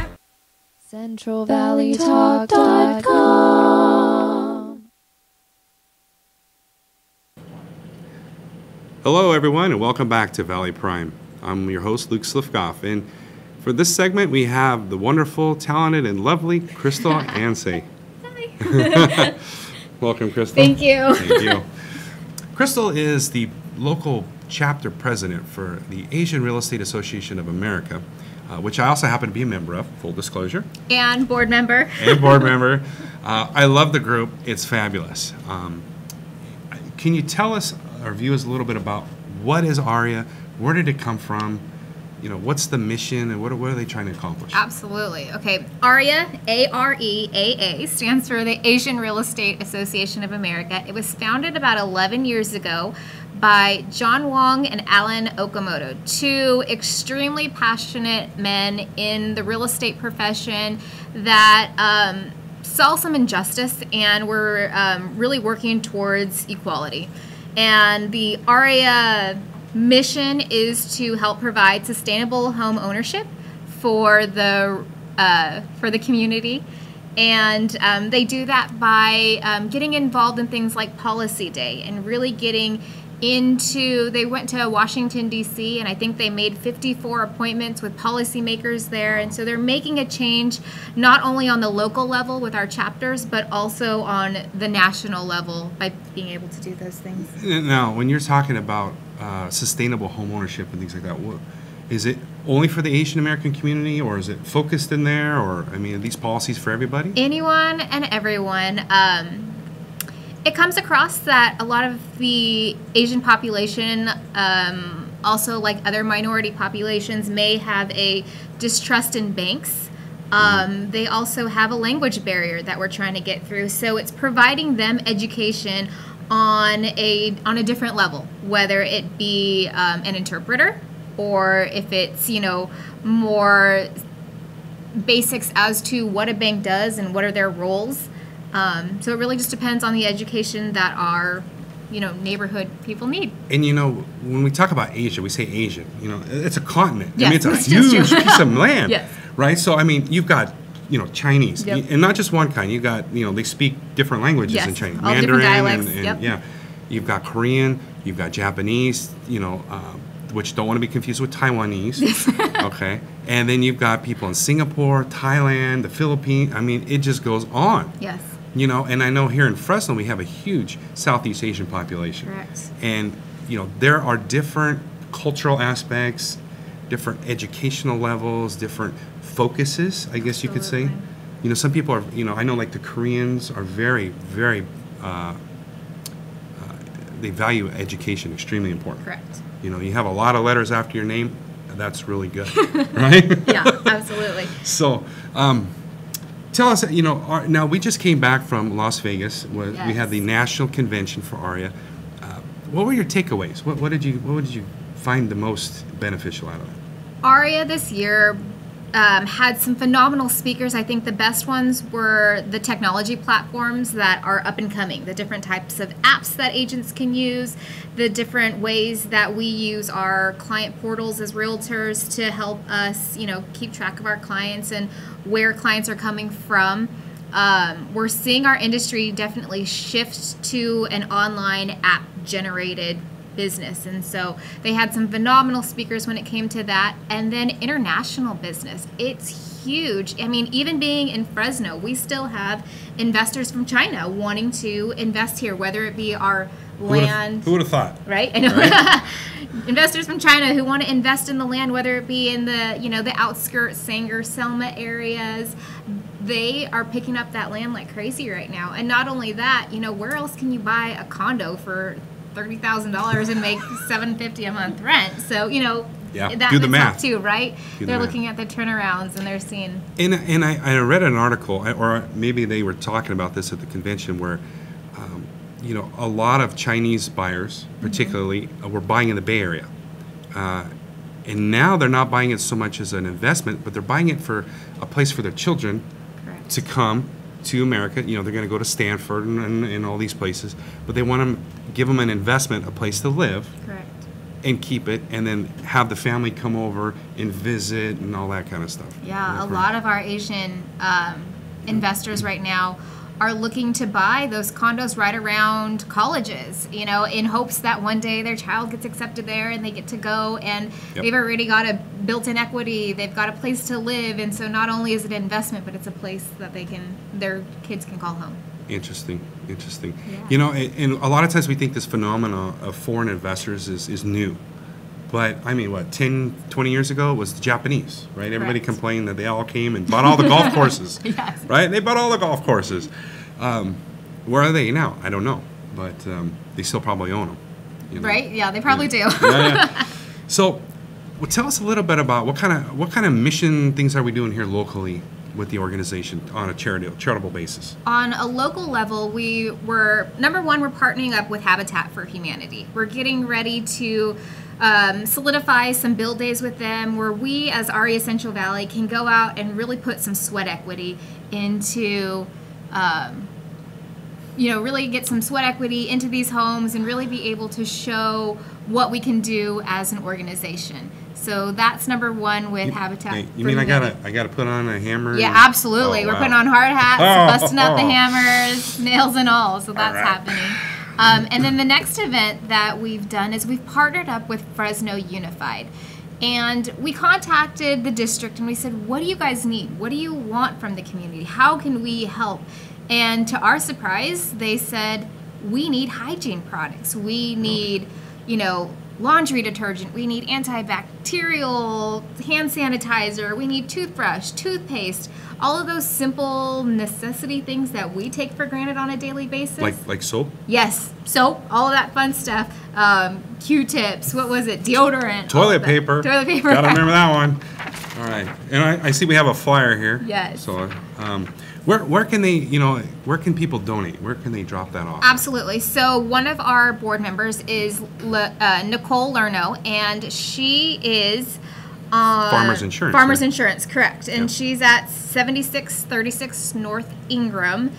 CentralValleyTalk.com. Hello, everyone, and welcome back to ValleyPrime. I'm your host, Luke Slifkoff, and for this segment, we have the wonderful, talented, and lovely Crystal Ansay. Hi. Welcome, Crystal. Thank you. Thank you. Crystal is the local chapter president for the Asian Real Estate Association of America, which I also happen to be a member of, full disclosure. And board member. And board member. I love the group. It's fabulous. Can you tell us, our viewers, a little bit about what is AREAA? Where did it come from? You know, what's the mission and what are they trying to accomplish? Absolutely. Okay. AREAA, A-R-E-A-A, stands for the Asian Real Estate Association of America. It was founded about 11 years ago by John Wong and Alan Okamoto, two extremely passionate men in the real estate profession that saw some injustice and were really working towards equality. And the AREAA mission is to help provide sustainable home ownership for the community, and they do that by getting involved in things like Policy Day and really getting into. They went to Washington D.C. and I think they made 54 appointments with policymakers there, and so they're making a change not only on the local level with our chapters but also on the national level by being able to do those things. Now, when you're talking about sustainable home ownership and things like that, is it only for the Asian American community, or is it focused in there, or I mean, are these policies for everybody? Anyone and everyone. It comes across that a lot of the Asian population, also like other minority populations, may have a distrust in banks. They also have a language barrier that we're trying to get through. So it's providing them education on a different level, whether it be an interpreter, or if it's, you know, more basics as to what a bank does and what are their roles. So it really just depends on the education that our, you know, neighborhood people need. And you know, when we talk about Asia, we say Asian. You know, it's a continent. Yes, I mean, it's a that's huge true. piece of land, Yes. right? So I mean, you've got, you know, Chinese, Yep. and not just one kind. You've got, you know, they speak different languages Yes, in China, all different dialects, and yep. yeah, you've got Korean, you've got Japanese, you know, which don't want to be confused with Taiwanese, okay? And then you've got people in Singapore, Thailand, the Philippines. I mean, it just goes on. Yes. You know, and I know here in Fresno we have a huge Southeast Asian population. Correct. And, you know, there are different cultural aspects, different educational levels, different focuses, I guess you could say. You know, some people are, you know, I know like the Koreans are very, very, they value education extremely important. Correct. You know, you have a lot of letters after your name, that's really good, right? Yeah, absolutely. So, tell us, you know, now we just came back from Las Vegas. We had the national convention for AREAA. What were your takeaways? What did you find the most beneficial out of it? AREAA this year had some phenomenal speakers. I think the best ones were the technology platforms that are up and coming, the different types of apps that agents can use, the different ways that we use our client portals as realtors to help us, you know, keep track of our clients and where clients are coming from. We're seeing our industry definitely shift to an online app generated business, and so they had some phenomenal speakers when it came to that. And then international business, it's huge. I mean, even being in Fresno, we still have investors from China wanting to invest here, whether it be our land. Who would have thought? Right? I know. Right? Investors from China who want to invest in the land, whether it be in the, the outskirts, Sanger, Selma areas, they are picking up that land like crazy right now. And not only that, where else can you buy a condo for $30,000 and make $750 a month rent? So, that do the makes math up too, right? Do the They're math. looking at the turnarounds and they're seeing. And I read an article, or maybe they were talking about this at the convention, where a lot of Chinese buyers, particularly, were buying in the Bay Area. And now they're not buying it so much as an investment, but they're buying it for a place for their children to come to America. They're going to go to Stanford and all these places, but they want to give them an investment, a place to live. Correct. And keep it, and then have the family come over and visit and all that kind of stuff. Yeah, a lot of our Asian investors right now are looking to buy those condos right around colleges, in hopes that one day their child gets accepted there and they get to go, and they've already got a built-in equity, they've got a place to live, and so not only is it an investment, but it's a place that their kids can call home. Interesting. Yeah. And a lot of times we think this phenomenon of foreign investors is new. But, 10, 20 years ago, it was the Japanese, right? Everybody complained that they all came and bought all the golf courses, yes. Right? They bought all the golf courses. Where are they now? I don't know. But they still probably own them. Right? Yeah, they probably do. Yeah. So, tell us a little bit about what kind of mission things are we doing here locally with the organization on a charitable basis? On a local level, number one, we're partnering up with Habitat for Humanity. We're getting ready to solidify some build days with them where we as AREAA Central Valley can go out and really put some sweat equity into really get some sweat equity into these homes and really be able to show what we can do as an organization. So that's number one with Habitat. Hey, you for mean Humanity. I gotta put on a hammer? Yeah, absolutely. We're putting on hard hats, busting out the Oh. hammers, nails and all. So that's right. happening. And then the next event that we've done is we've partnered up with Fresno Unified. And we contacted the district and we said, what do you guys need? What do you want from the community? How can we help? And to our surprise, they said, we need hygiene products. We need, laundry detergent. We need antibacterial hand sanitizer. We need toothbrush, toothpaste, all of those simple necessity things that we take for granted on a daily basis. Like soap? Yes, soap, all of that fun stuff. Q-tips, what was it? Deodorant. Toilet paper. Toilet paper. Gotta remember that one. All right. And I see we have a flyer here. Yes. So where can they, where can people donate? Where can they drop that off? Absolutely. So one of our board members is Nicole Lerno, and she is Farmers Insurance. Farmers right? Insurance, correct. And she's at 7636 North Ingram,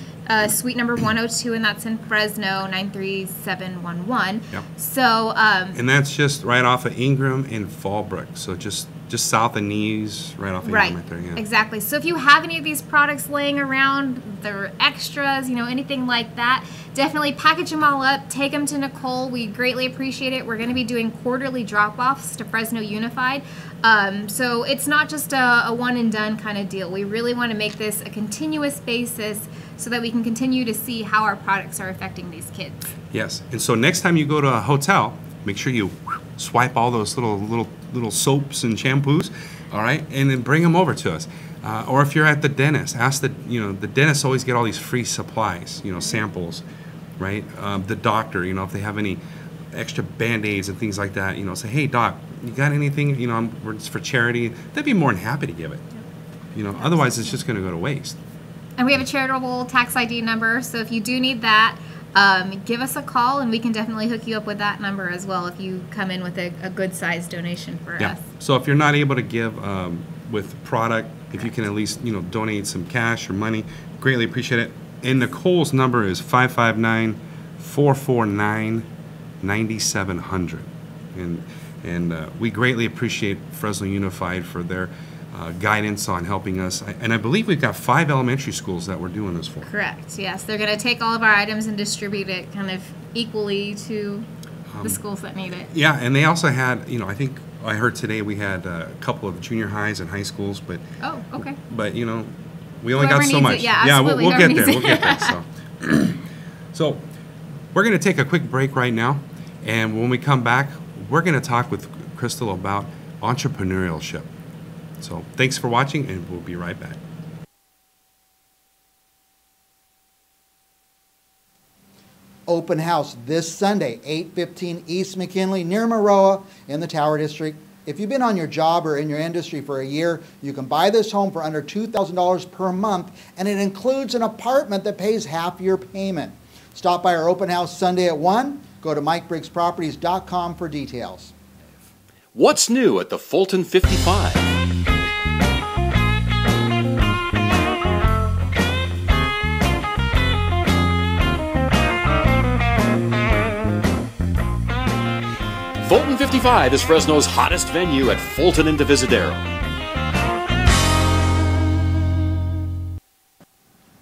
suite number 102, and that's in Fresno, 93711. Yep. So And that's just right off of Ingram and Fallbrook. So just south of Knees, right off of Ingram right there. Yeah. Exactly. So if you have any of these products laying around, they're extras, anything like that, definitely package them all up, take them to Nicole. We greatly appreciate it. We're going to be doing quarterly drop-offs to Fresno Unified. So it's not just a one and done kind of deal. We really want to make this a continuous basis so that we can continue to see how our products are affecting these kids. Yes. And so next time you go to a hotel, make sure you swipe all those little soaps and shampoos, all right, and then bring them over to us. Or if you're at the dentist, ask the dentists always get all these free supplies, samples, right? The doctor, if they have any extra Band-Aids and things like that, say, hey, doc, you got anything, it's for charity. They'd be more than happy to give it. Otherwise it's just going to go to waste. And we have a charitable tax ID number, so if you do need that, give us a call and we can definitely hook you up with that number as well if you come in with a good sized donation for us. So if you're not able to give with product, if you can at least donate some cash or money, greatly appreciate it. And Nicole's number is 559-449-9700. And we greatly appreciate Fresno Unified for their guidance on helping us. And I believe we've got 5 elementary schools that we're doing this for. Correct, yes. They're going to take all of our items and distribute it kind of equally to the schools that need it. Yeah, and they also had, I think I heard today we had a couple of junior highs and high schools, but oh, okay. But we only Whoever got so needs much. It, yeah, we'll get there. We'll get there. So We're going to take a quick break right now, and when we come back, we're going to talk with Crystal about entrepreneurship. So thanks for watching, and we'll be right back. Open house this Sunday, 815 East McKinley, near Maroa in the Tower District. If you've been on your job or in your industry for a year, you can buy this home for under $2,000 per month, and it includes an apartment that pays half your payment. Stop by our open house Sunday at 1. Go to MikeBriggsProperties.com for details. What's new at the Fulton 55? Fulton 55 is Fresno's hottest venue at Fulton and Divisadero.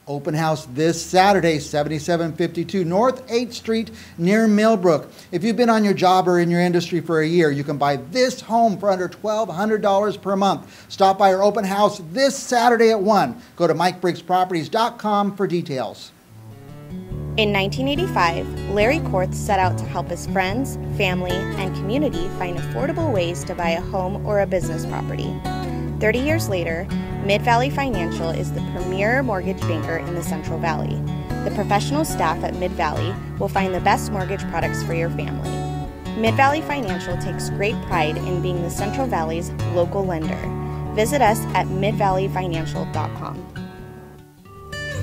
Open house this Saturday, 7752 North 8th Street near Millbrook. If you've been on your job or in your industry for a year, you can buy this home for under $1,200 per month. Stop by our open house this Saturday at 1. Go to MikeBriggsProperties.com for details. In 1985, Larry Korth set out to help his friends, family, and community find affordable ways to buy a home or a business property. 30 years later, Mid-Valley Financial is the premier mortgage banker in the Central Valley. The professional staff at Mid-Valley will find the best mortgage products for your family. Mid-Valley Financial takes great pride in being the Central Valley's local lender. Visit us at midvalleyfinancial.com.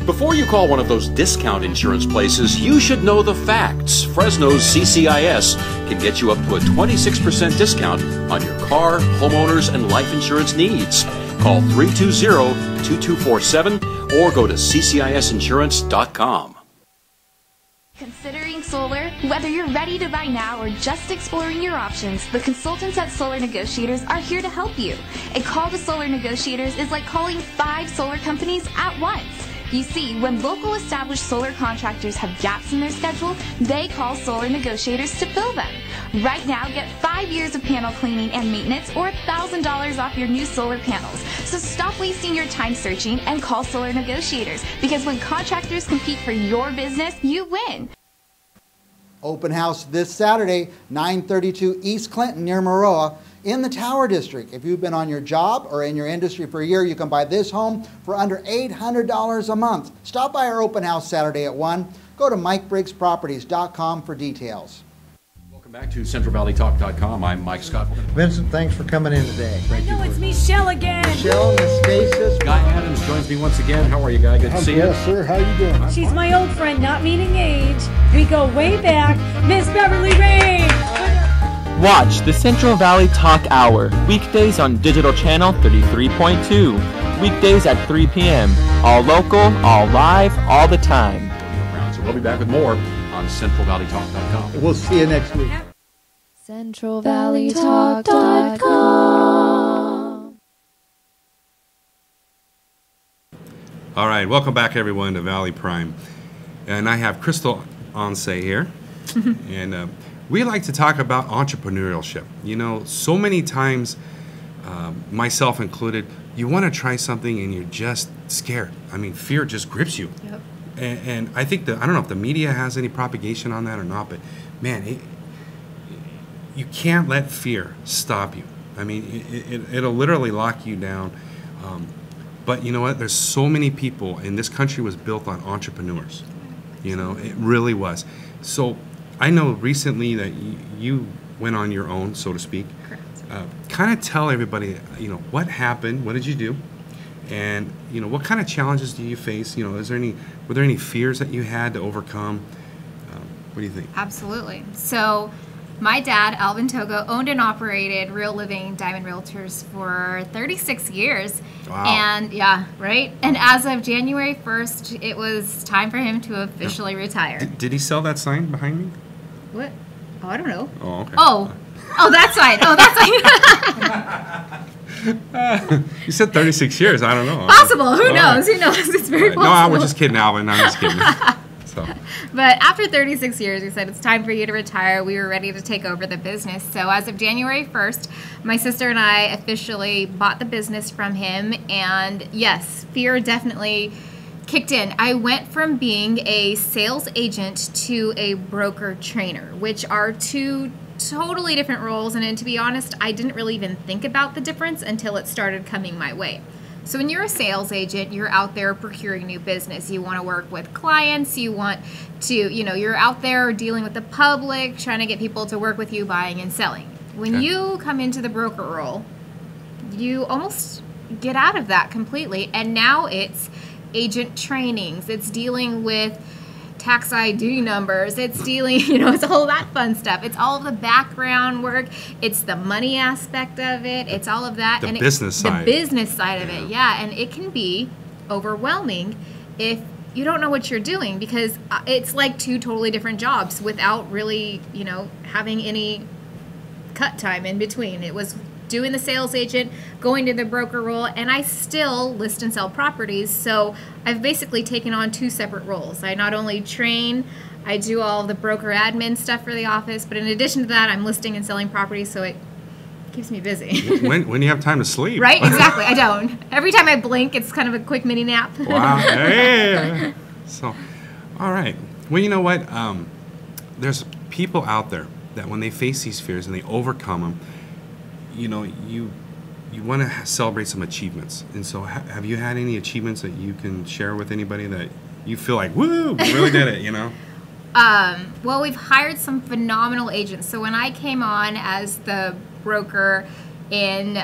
Before you call one of those discount insurance places, you should know the facts. Fresno's CCIS can get you up to a 26% discount on your car, homeowners, and life insurance needs. Call 320-2247 or go to ccisinsurance.com. Considering solar? Whether you're ready to buy now or just exploring your options, the consultants at Solar Negotiators are here to help you. A call to Solar Negotiators is like calling 5 solar companies at once. You see, when local established solar contractors have gaps in their schedule, they call Solar Negotiators to fill them. Right now, get 5 years of panel cleaning and maintenance or $1,000 off your new solar panels. So stop wasting your time searching and call Solar Negotiators, because when contractors compete for your business, you win. Open house this Saturday, 932 East Clinton near Maroa in the Tower District. If you've been on your job or in your industry for a year, you can buy this home for under $800 a month. Stop by our open house Saturday at 1. Go to MikeBriggsProperties.com for details. Welcome back to CentralValleyTalk.com. I'm Mike Scott. Vincent, thanks for coming in today. I know it's Michelle again. Michelle, Miss Stasis. Guy Adams joins me once again. How are you, Guy? Good to see you. Yes, sir. How you doing? She's my old friend, not meaning age. We go way back. Miss Beverly Rain. Watch the Central Valley Talk Hour, weekdays on digital channel 33.2. Weekdays at 3 p.m. All local, all live, all the time. So we'll be back with more on CentralValleyTalk.com. We'll see you next week. CentralValleyTalk.com. All right, welcome back everyone to ValleyPrime. And I have Crystal Onse here. And we like to talk about entrepreneurship. You know, so many times, myself included, you want to try something and you're just scared. I mean, fear just grips you. Yep. And I think I don't know if the media has any propagation on that or not, but man, you can't let fear stop you. I mean, it'll literally lock you down. But you know what? There's so many people, and this country was built on entrepreneurs. You know, it really was. So I know recently that you went on your own, so to speak. Correct. Kind of tell everybody, you know, what happened, what did you do, and you know, what kind of challenges do you face? You know, were there any fears that you had to overcome? What do you think? Absolutely. So my dad, Alvin Togo, owned and operated Real Living Diamond Realtors for 36 years. Wow. And yeah, right? And as of January 1st, it was time for him to officially retire. Did he sell that sign behind me? What? Oh, I don't know. Oh, okay. Oh, that sign. Oh, that sign. You said 36 years. I don't know. Possible. Who knows? Who knows? It's very possible. No, I was just kidding, Alvin. I'm just kidding. So. But after 36 years, we said it's time for you to retire. We were ready to take over the business. So as of January 1st, my sister and I officially bought the business from him. And yes, fear definitely kicked in. I went from being a sales agent to a broker trainer, which are two totally different roles. And to be honest, I didn't really even think about the difference until it started coming my way. So when you're a sales agent, you're out there procuring new business. You want to work with clients. You want to, you're out there dealing with the public, trying to get people to work with you, buying and selling. When you come into the broker role, you almost get out of that completely. And now it's agent trainings. It's dealing with tax ID numbers. It's dealing, it's all that fun stuff. It's all of the background work. It's the money aspect of it. It's all of that. The business side. The business side of it, yeah. And it can be overwhelming if you don't know what you're doing, because it's like two totally different jobs without really, having any cut time in between. It was doing the sales agent, going to the broker role, and I still list and sell properties. So I've basically taken on two separate roles. I not only train, I do all the broker admin stuff for the office, but in addition to that, I'm listing and selling properties, so it keeps me busy. when do you have time to sleep? Right, exactly. I don't. Every time I blink, it's kind of a quick mini nap. Wow. Hey. So, all right. Well, you know what? There's people out there that when they face these fears and they overcome them, you want to celebrate some achievements. And so have you had any achievements that you can share with anybody that you feel like, woo, we really did it, Well, we've hired some phenomenal agents. So when I came on as the broker in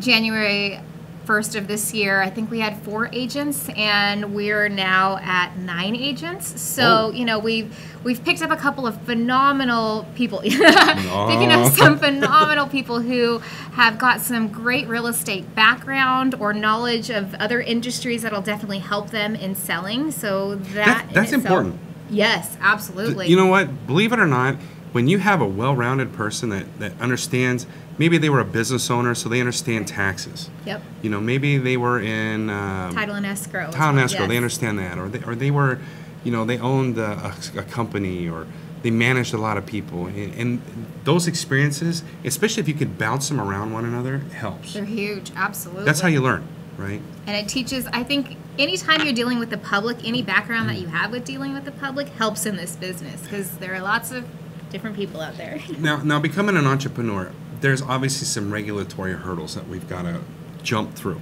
January 1st of this year, I think we had 4 agents, and we're now at 9 agents. So, we've picked up a couple of phenomenal people, picking up some phenomenal people who have got some great real estate background or knowledge of other industries that'll definitely help them in selling. So that's important. Yes, absolutely. You know what? Believe it or not, when you have a well-rounded person that understands, maybe they were a business owner, so they understand taxes. Yep. Maybe they were in title and escrow. Title and escrow, yes. They understand that, or they were, they owned a company, or they managed a lot of people, and those experiences, especially if you could bounce them around one another, helps. They're huge, absolutely. That's how you learn, right? And it teaches, I think, anytime you're dealing with the public, any background that you have with dealing with the public helps in this business, because there are lots of different people out there. Now, becoming an entrepreneur, there's obviously some regulatory hurdles that we've got to jump through.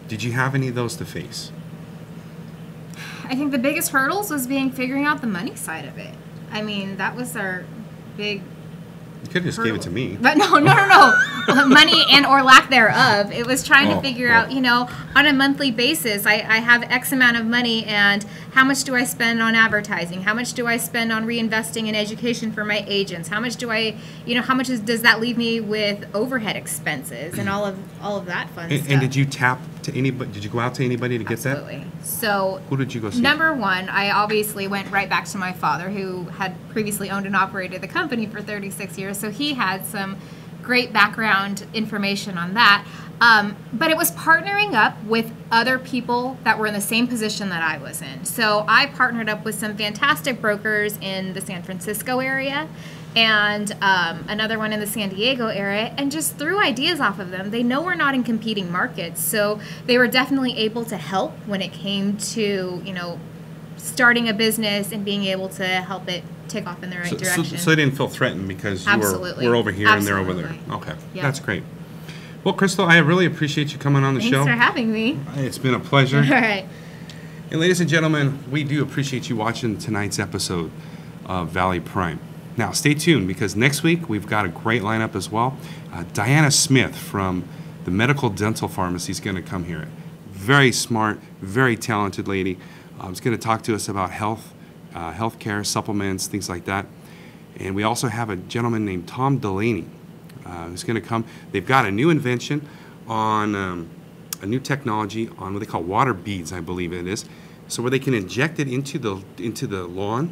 Did you have any of those to face? I think the biggest hurdles was figuring out the money side of it. I mean, that was our big You could have just gave it to me. But no. Money and or lack thereof. It was trying to figure out, on a monthly basis, I have X amount of money, and how much do I spend on advertising? How much do I spend on reinvesting in education for my agents? How much do I, how much does that leave me with overhead expenses and all of that fun stuff? And did you tap to anybody? Did you go out to anybody to get that? Absolutely. So who did you go see? Number one, I obviously went right back to my father, who had previously owned and operated the company for 36 years. So he had some great background information on that. But it was partnering up with other people that were in the same position that I was in. So I partnered up with some fantastic brokers in the San Francisco area and another one in the San Diego area, and just threw ideas off of them. They know we're not in competing markets, so they were definitely able to help when it came to, starting a business and being able to help it take off in the right direction. So they didn't feel threatened because you were over here and they're over there. Okay, that's great. Well, Crystal, I really appreciate you coming on the show. Thanks for having me. It's been a pleasure. All right. And ladies and gentlemen, we do appreciate you watching tonight's episode of ValleyPrime. Now, stay tuned, because next week we've got a great lineup as well. Diana Smith from the Medical Dental Pharmacy is going to come here. Very smart, very talented lady. She's going to talk to us about healthcare, supplements, things like that. And we also have a gentleman named Tom Delaney who's going to come. They've got a new invention on a new technology on what they call water beads, I believe it is. So where they can inject it into the lawn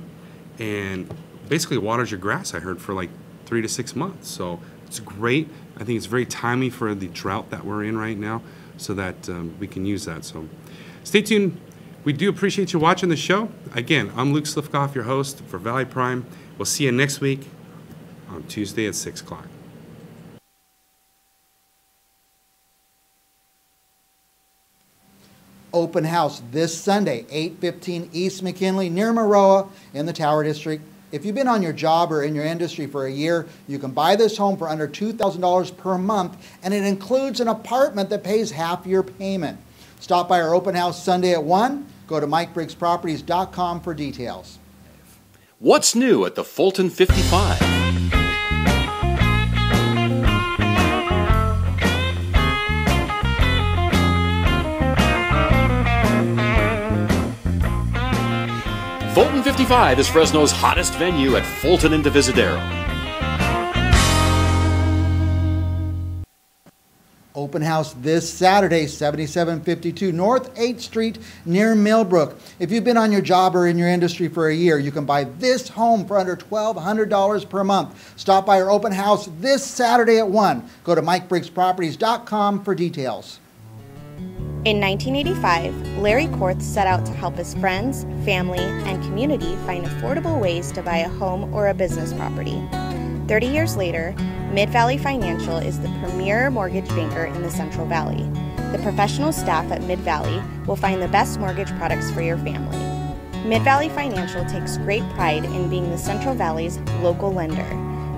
and basically waters your grass, I heard, for like 3 to 6 months. So it's great. I think it's very timely for the drought that we're in right now, so that we can use that. So stay tuned. We do appreciate you watching the show. Again, I'm Luke Slifkoff, your host for ValleyPrime. We'll see you next week on Tuesday at 6 o'clock. Open house this Sunday, 815 East McKinley near Maroa in the Tower District. If you've been on your job or in your industry for a year, you can buy this home for under $2,000 per month, and it includes an apartment that pays half your payment. Stop by our open house Sunday at 1. Go to MikeBriggsProperties.com for details. What's new at the Fulton 55? Fulton 55 is Fresno's hottest venue at Fulton and Divisadero. Open house this Saturday, 7752 North 8th Street near Millbrook. If you've been on your job or in your industry for a year, you can buy this home for under $1,200 per month. Stop by our open house this Saturday at 1. Go to MikeBriggsProperties.com for details. In 1985, Larry Korth set out to help his friends, family, and community find affordable ways to buy a home or a business property. 30 years later, Mid-Valley Financial is the premier mortgage banker in the Central Valley. The professional staff at Mid-Valley will find the best mortgage products for your family. Mid-Valley Financial takes great pride in being the Central Valley's local lender.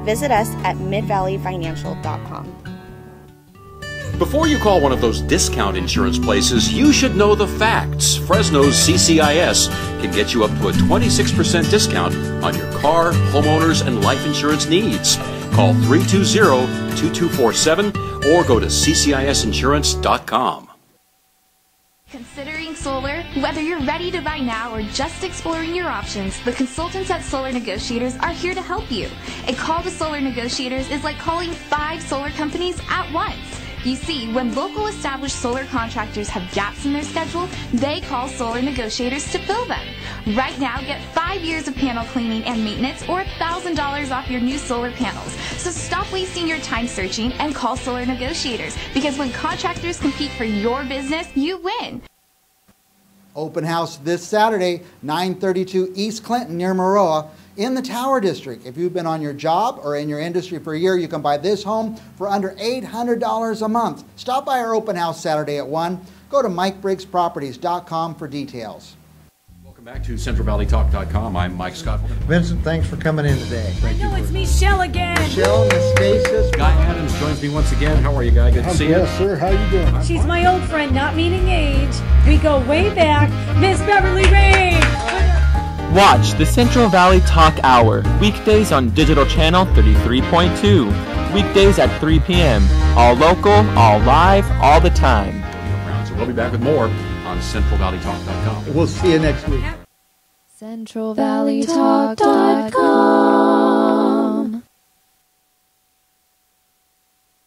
Visit us at midvalleyfinancial.com. Before you call one of those discount insurance places, you should know the facts. Fresno's CCIS can get you up to a 26% discount on your car, homeowners, and life insurance needs. Call 320-2247 or go to ccisinsurance.com. Considering solar? Whether you're ready to buy now or just exploring your options, the consultants at Solar Negotiators are here to help you. A call to Solar Negotiators is like calling 5 solar companies at once. You see, when local established solar contractors have gaps in their schedule, they call Solar Negotiators to fill them. Right now, get 5 years of panel cleaning and maintenance or $1,000 off your new solar panels. So stop wasting your time searching and call Solar Negotiators, because when contractors compete for your business, you win. Open house this Saturday, 932 East Clinton near Maroa in the Tower District. If you've been on your job or in your industry for a year, you can buy this home for under $800 a month. Stop by our open house Saturday at 1. Go to MikeBriggsProperties.com for details. Welcome back to CentralValleyTalk.com. I'm Mike Scott. Vincent, thanks for coming in today. I know it's Michelle again. Michelle, Miss Stasis. Guy Adams joins me once again. How are you, Guy? Good to see you. Yes, sir. How you doing? She's my old friend, not meaning age. We go way back. Miss Beverly Rain. Watch the Central Valley Talk Hour, weekdays on Digital Channel 33.2. Weekdays at 3 p.m. All local, all live, all the time. So we'll be back with more on CentralValleyTalk.com. We'll see you next week. CentralValleyTalk.com